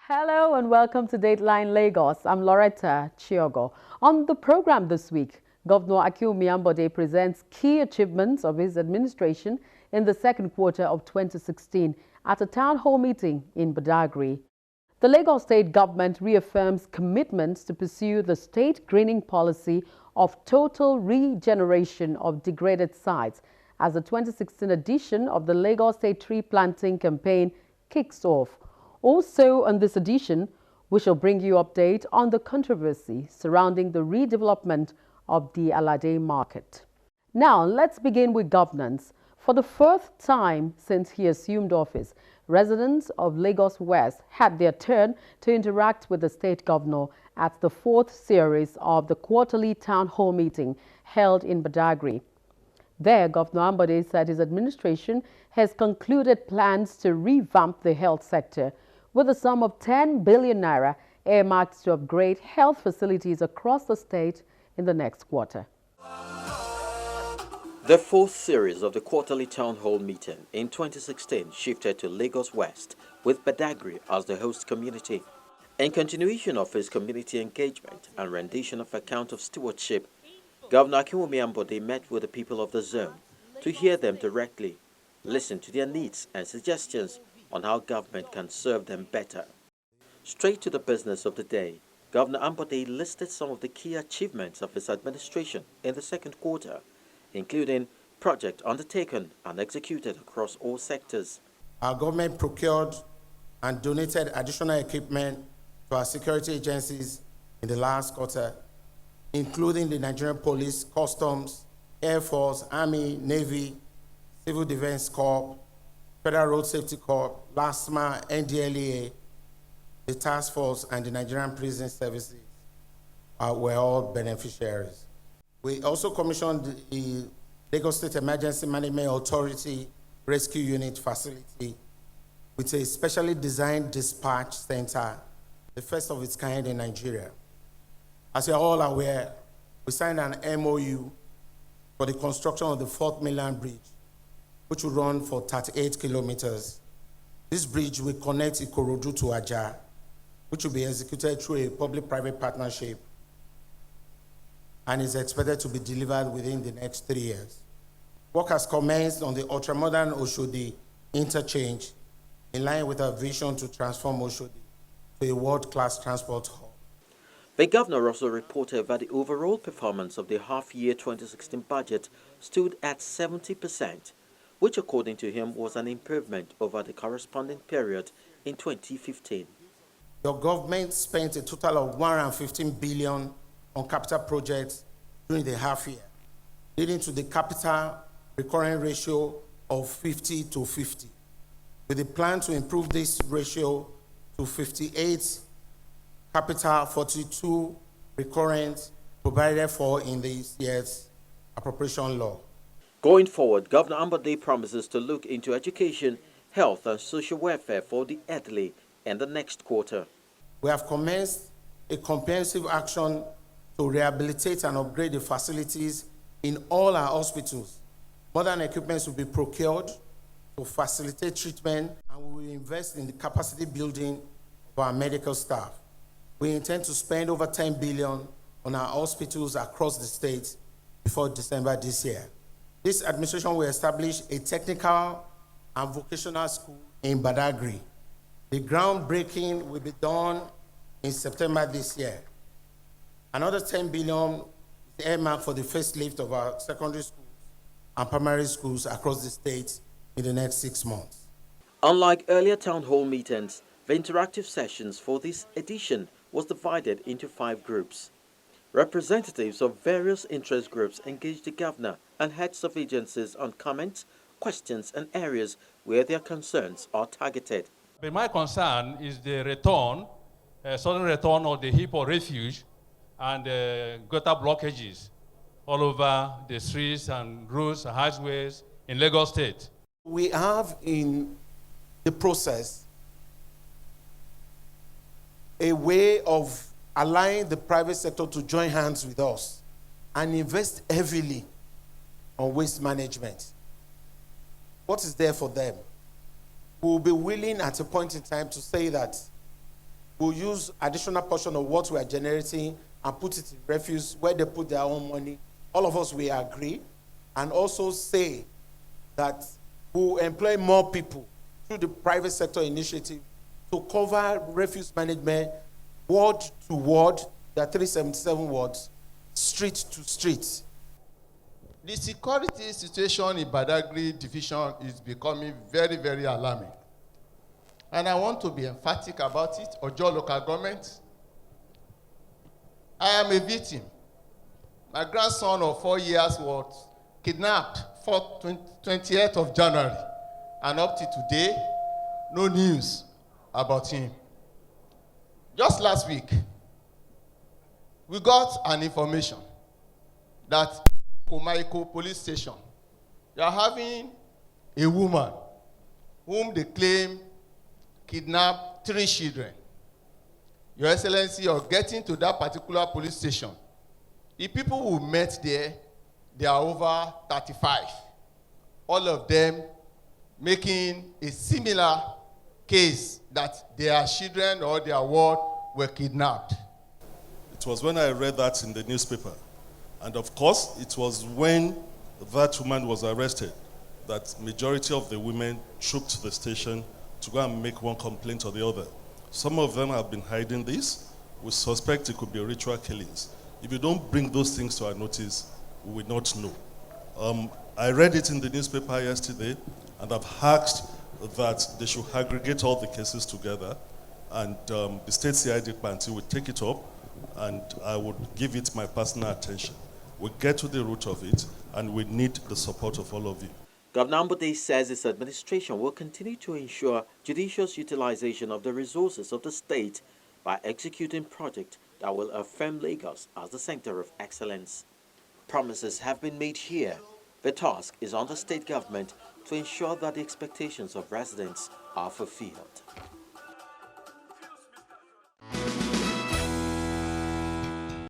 Hello and welcome to Dateline Lagos. I'm Loretta Chiogo. On the program this week, Governor Ambode presents key achievements of his administration in the second quarter of 2016 at a town hall meeting in Badagry. The Lagos state government reaffirms commitments to pursue the state greening policy of total regeneration of degraded sites as the 2016 edition of the Lagos State Tree Planting Campaign kicks off. Also on this edition, we shall bring you update on the controversy surrounding the redevelopment of the Alade market. Now, let's begin with governance. For the first time since he assumed office, residents of Lagos West had their turn to interact with the state governor at the fourth series of the quarterly town hall meeting held in Badagry. There, Governor Ambode said his administration has concluded plans to revamp the health sector with a sum of 10 billion naira earmarked to upgrade health facilities across the state in the next quarter. The fourth series of the quarterly town hall meeting in 2016 shifted to Lagos West, with Badagry as the host community. In continuation of his community engagement and rendition of account of stewardship, Governor Ambode met with the people of the zone to hear them directly, listen to their needs and suggestions on how government can serve them better. Straight to the business of the day, Governor Ambode listed some of the key achievements of his administration in the second quarter, including projects undertaken and executed across all sectors. Our government procured and donated additional equipment to our security agencies in the last quarter, including the Nigerian Police, Customs, Air Force, Army, Navy, Civil Defense Corps, Federal Road Safety Corps, LASMA, NDLEA, the Task Force, and the Nigerian Prison Services were all beneficiaries. We also commissioned the Lagos State Emergency Management Authority Rescue Unit facility with a specially designed dispatch center, the first of its kind in Nigeria. As you're all aware, we signed an MOU for the construction of the 4th mainland bridge, which will run for 38 kilometers. This bridge will connect Ikorodu to Ajah, which will be executed through a public-private partnership and is expected to be delivered within the next 3 years. Work has commenced on the ultramodern Oshodi interchange in line with our vision to transform Oshodi to a world-class transport hub. The governor also reported that the overall performance of the half-year 2016 budget stood at 70%, which according to him was an improvement over the corresponding period in 2015. Your government spent a total of 115 billion on capital projects during the half year, leading to the capital recurring ratio of 50-50, with a plan to improve this ratio to 58 capital, 42 recurrent, provided for in this year's appropriation law. Going forward, Governor Ambode promises to look into education, health and social welfare for the elderly in the next quarter. We have commenced a comprehensive action to rehabilitate and upgrade the facilities in all our hospitals. Modern equipment will be procured to facilitate treatment, and we will invest in the capacity building of our medical staff. We intend to spend over 10 billion on our hospitals across the state before December this year. This administration will establish a technical and vocational school in Badagry. The groundbreaking will be done in September this year. Another 10 billion is earmarked for the facelift of our secondary schools and primary schools across the state in the next 6 months. Unlike earlier town hall meetings, the interactive sessions for this edition was divided into 5 groups. Representatives of various interest groups engaged the governor and heads of agencies on comments, questions, and areas where their concerns are targeted. But my concern is the return, sudden return of the heap of refuge and gutter blockages all over the streets and roads and highways in Lagos State. We have in the process a way of allowing the private sector to join hands with us and invest heavily on waste management. What is there for them? We will be willing at a point in time to say that we'll use additional portion of what we are generating and put it in refuse where they put their own money. All of us, we agree, and also say that we'll employ more people through the private sector initiative to cover refuse management ward to ward, there are 377 wards, street to street. The security situation in Badagry division is becoming very, very alarming. And I want to be emphatic about it. Ojo local government, I am a victim. My grandson of 4 years was kidnapped 28th of January. And up to today, no news about him. Just last week, we got an information that Komaiko police station, they are having a woman whom they claim kidnapped 3 children. Your Excellency, of getting to that particular police station, the people who met there, they are over 35. All of them making a similar case that their children or their ward were kidnapped. It was when I read that in the newspaper. And of course, it was when that woman was arrested that majority of the women trooped to the station to go and make one complaint or the other. Some of them have been hiding this. We suspect it could be ritual killings. If you don't bring those things to our notice, we will not know. I read it in the newspaper yesterday, and I've asked that they should aggregate all the cases together, and the state CID party will take it up, and I would give it my personal attention. We'll get to the root of it, and we need the support of all of you. Governor Ambode says his administration will continue to ensure judicious utilization of the resources of the state by executing projects that will affirm Lagos as the center of excellence. Promises have been made here. The task is on the state government to ensure that the expectations of residents are fulfilled.